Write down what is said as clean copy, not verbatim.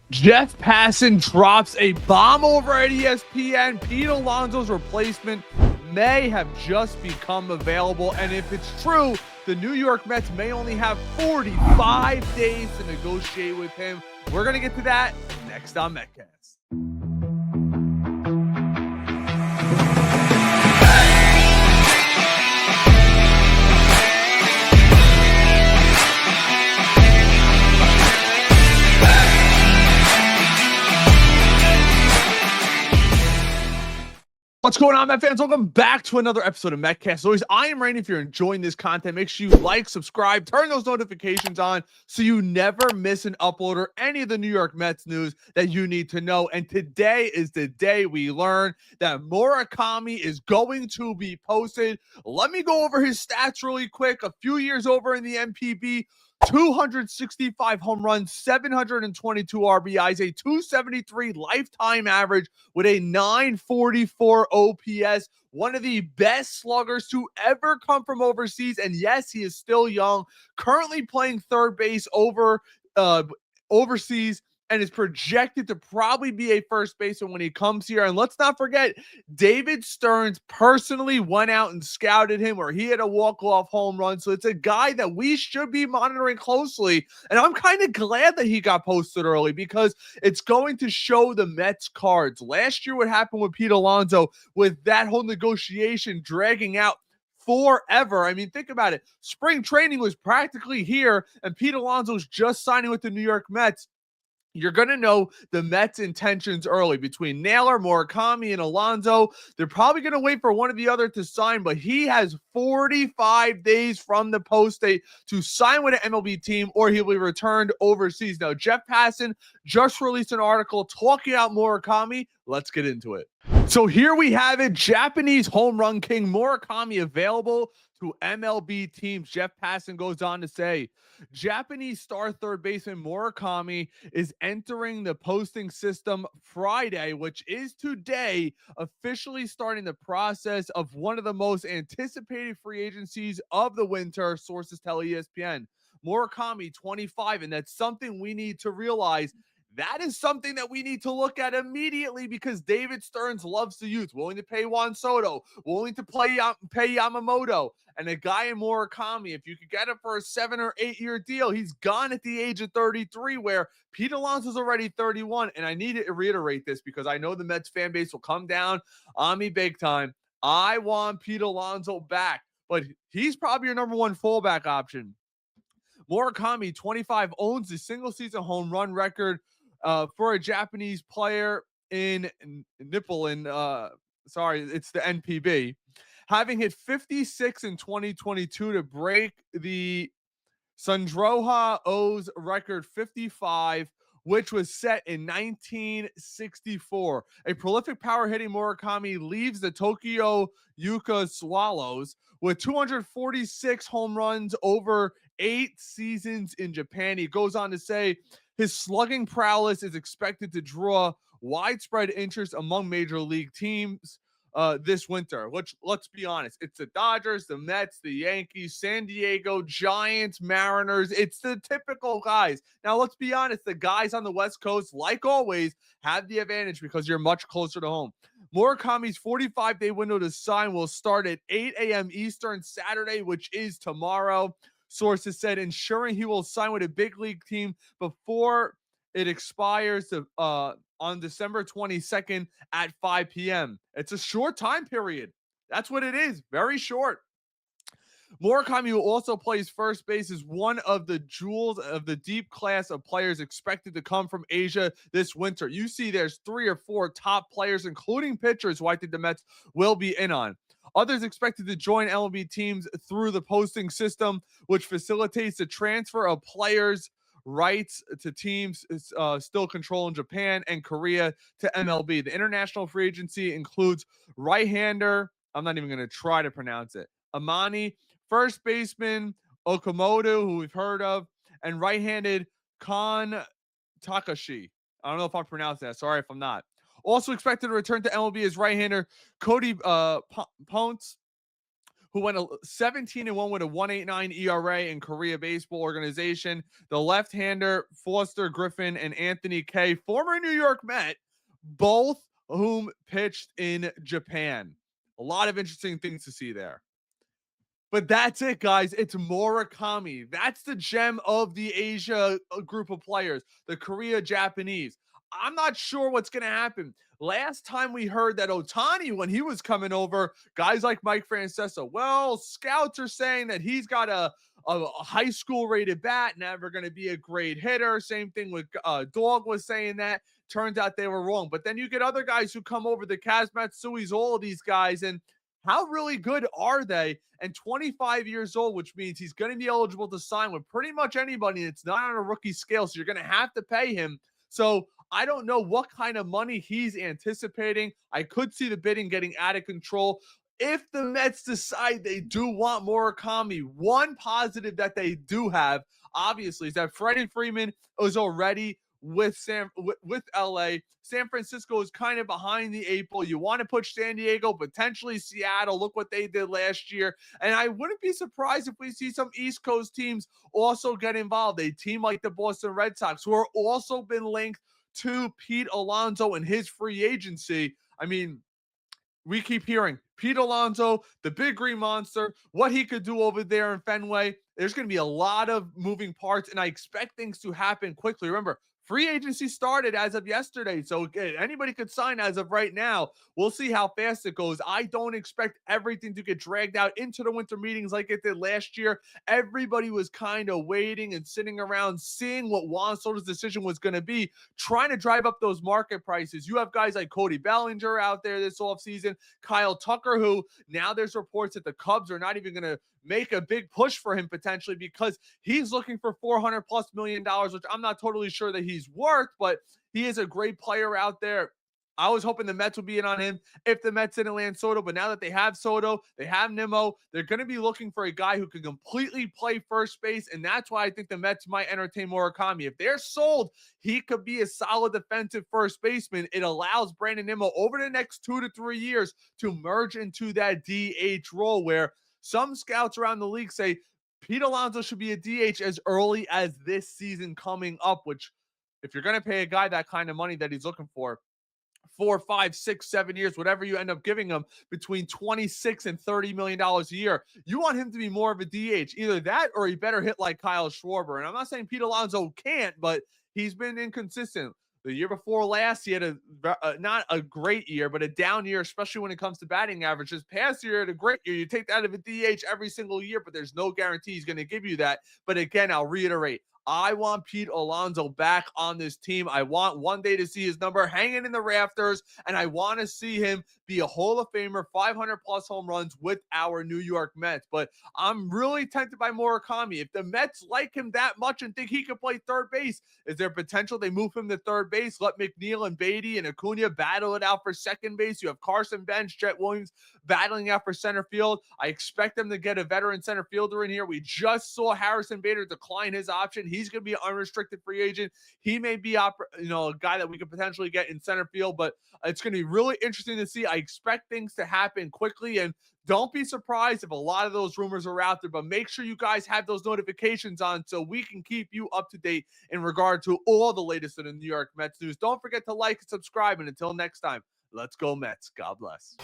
Jeff Passan drops a bomb over at ESPN. Pete Alonso's replacement may have just become available. And if it's true, the New York Mets may only have 45 days to negotiate with him. We're going to get to that next on Metcast. What's going on, Met fans? Welcome back to another episode of Metcast. As always, I am Rainey. If you're enjoying this content, make sure you like, subscribe, turn those notifications on so you never miss an upload or any of the New York Mets news that you need to know. And today is the day we learn that Murakami is going to be posted. Let me go over his stats really quick. A few years over in the MPB, 265 home runs, 722 RBIs, a 273 lifetime average with a 944 OPS, one of the best sluggers to ever come from overseas. And yes, he is still young, currently playing third base overseas, and is projected to probably be a first baseman when he comes here. And let's not forget, David Stearns personally went out and scouted him, where he had a walk-off home run. So it's a guy that we should be monitoring closely. And I'm kind of glad that he got posted early because it's going to show the Mets cards. Last year, what happened with Pete Alonso, with that whole negotiation dragging out forever. I mean, think about it. Spring training was practically here, and Pete Alonso's just signing with the New York Mets. You're going to know the Mets' intentions early between Naylor, Murakami, and Alonso. They're probably going to wait for one or the other to sign, but he has 45 days from the post date to sign with an MLB team, or he'll be returned overseas. Now, Jeff Passan just released an article talking about Murakami. Let's get into it. So here we have it. Japanese home run king Murakami available to MLB teams. Jeff Passan goes on to say, Japanese star third baseman Murakami is entering the posting system Friday, which is today, officially starting the process of one of the most anticipated free agencies of the winter, sources tell ESPN. Murakami, 25, and that's something we need to realize. That is something that we need to look at immediately because David Stearns loves the youth, willing to pay Juan Soto, willing to pay Yamamoto, and a guy in Murakami, if you could get him for a 7 or 8 year deal, he's gone at the age of 33, where Pete Alonso's already 31. And I need to reiterate this because I know the Mets fan base will come down on me big time. I want Pete Alonso back, but he's probably your number one fallback option. Murakami, 25, owns the single season home run record for a Japanese player in Nippon. Sorry, it's the NPB. Having hit 56 in 2022 to break the Sundroha O's record 55, which was set in 1964. A prolific power hitting Murakami leaves the Tokyo Yuka Swallows with 246 home runs over 8 seasons in Japan. He goes on to say his slugging prowess is expected to draw widespread interest among major league teams this winter, which, let's be honest, it's the Dodgers, the Mets, the Yankees, San Diego, Giants, Mariners. It's the typical guys. Now, let's be honest, the guys on the West Coast, like always, have the advantage because you're much closer to home. Murakami's 45-day window to sign will start at 8 a.m. Eastern Saturday, which is tomorrow. Sources said, ensuring he will sign with a big league team before it expires on December 22nd at 5 p.m. It's a short time period. That's what it is. Very short. Murakami, who also plays first base, is one of the jewels of the deep class of players expected to come from Asia this winter. You see there's 3 or 4 top players, including pitchers, who I think the Mets will be in on. Others expected to join MLB teams through the posting system, which facilitates the transfer of players' rights to teams still control in Japan and Korea to MLB. The international free agency includes right-hander, I'm not even going to try to pronounce it, Amani, first baseman Okamoto, who we've heard of, and right-handed Kon Takashi. I don't know if I'm pronouncing that. Sorry if I'm not. Also expected to return to MLB is right-hander Cody Ponce, who went 17-1 with a 1.89 ERA in Korea Baseball Organization. The left-hander, Foster Griffin and Anthony Kay, former New York Met, both whom pitched in Japan. A lot of interesting things to see there. But that's it, guys. It's Murakami. That's the gem of the Asia group of players, the Korea Japanese. I'm not sure what's going to happen. Last time we heard that Ohtani, when he was coming over, guys like Mike Francesa, well, scouts are saying that he's got a high school rated bat, never going to be a great hitter. Same thing with Dog was saying that. Turns out they were wrong. But then you get other guys who come over, the Kaz Matsuis, all of these guys, and how really good are they? And 25 years old, which means he's going to be eligible to sign with pretty much anybody. It's not on a rookie scale, so you're going to have to pay him. So I don't know what kind of money he's anticipating. I could see the bidding getting out of control. If the Mets decide they do want Murakami, one positive that they do have, obviously, is that Freddie Freeman is already with LA. San Francisco is kind of behind the eight ball. You want to push San Diego, potentially Seattle. Look what they did last year. And I wouldn't be surprised if we see some East Coast teams also get involved. A team like the Boston Red Sox, who are also been linked to Pete Alonso and his free agency. I mean, we keep hearing Pete Alonso, the big green monster, what he could do over there in Fenway. There's going to be a lot of moving parts, and I expect things to happen quickly. Remember, free agency started as of yesterday, so anybody could sign as of right now. We'll see how fast it goes. I don't expect everything to get dragged out into the winter meetings like it did last year. Everybody was kind of waiting and sitting around seeing what Juan Soto's decision was going to be, trying to drive up those market prices. You have guys like Cody Bellinger out there this offseason, Kyle Tucker, who now there's reports that the Cubs are not even going to make a big push for him potentially because he's looking for $400+ million, which I'm not totally sure that he's worth, but he is a great player out there. I was hoping the Mets would be in on him if the Mets didn't land Soto, but now that they have Soto, they have Nimmo, they're going to be looking for a guy who can completely play first base, and that's why I think the Mets might entertain Murakami. If they're sold, he could be a solid defensive first baseman. It allows Brandon Nimmo over the next 2 to 3 years to merge into that DH role where some scouts around the league say Pete Alonso should be a DH as early as this season coming up, which if you're going to pay a guy that kind of money that he's looking for, 4, 5, 6, 7 years, whatever you end up giving him, between $26 and $30 million a year, you want him to be more of a DH. Either that or he better hit like Kyle Schwarber. And I'm not saying Pete Alonso can't, but he's been inconsistent. The year before last, he had not a great year, but a down year, especially when it comes to batting average. This past year had a great year. You take that out of a DH every single year, but there's no guarantee he's going to give you that. But again, I'll reiterate, I want Pete Alonso back on this team. I want one day to see his number hanging in the rafters, and I want to see him be a Hall of Famer, 500+ home runs with our New York Mets. But I'm really tempted by Murakami. If the Mets like him that much and think he can play third base, is there potential they move him to third base, let McNeil and Beatty and Acuna battle it out for second base? You have Carson Bench, Jet Williams battling out for center field. I expect them to get a veteran center fielder in here. We just saw Harrison Bader decline his option. He's going to be an unrestricted free agent. He may be a guy that we could potentially get in center field, but it's going to be really interesting to see. I expect things to happen quickly, and don't be surprised if a lot of those rumors are out there, but make sure you guys have those notifications on so we can keep you up to date in regard to all the latest in the New York Mets news. Don't forget to like and subscribe, and until next time, let's go Mets. God bless.